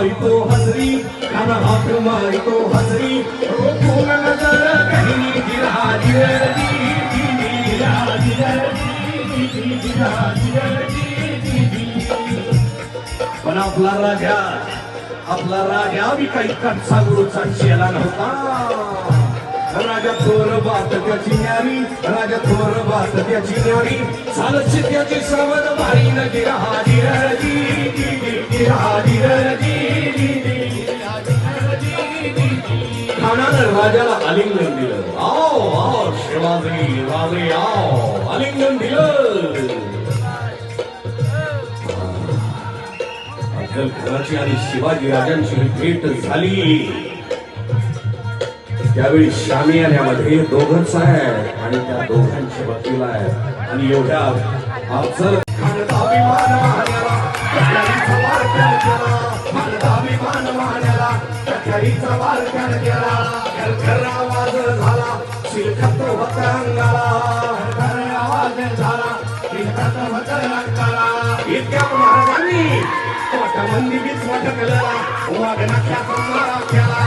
मारी तो हजरी कान हाथ मारी तो हजरी फूल नजर कहीं गिरा पण आपला राजा बी काही कटचा गुरुचा चेला नव्हता. राजा थोर बात त्याची न्यारी राजा थोर बात त्याची न्यारी चालच त्याची श्रवण भारी न गिरा खानानं राजाला आलिंगन दिलं. आओ आओ शिवाजी राजे आओ आलिंगन दिलं. घराची आणि शिवाजी राजांची भेट झाली. त्यावेळी शामियान्यामध्ये दोघंच आहे आणि त्या दोघांचे वकील आहे आणि एवढ्या अफजल खानदाभिमान मान्याला कट्यारीचा वार त्याने केला. खानदाभिमान मान्याला कट्यारीचा वार त्याने केला. खरखर आवाज झाला शिलखत होत अंगाला. खरखर आवाज झाला शिलखत होत अंगाला. इतक्या महाराजांनी मंदी बीच वाटकला वाघनाख्याचा मारा केला.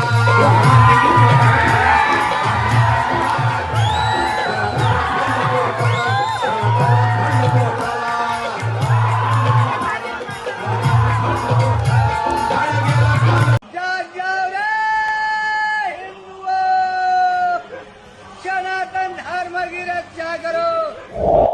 सनातन धर्म की रक्षा करो.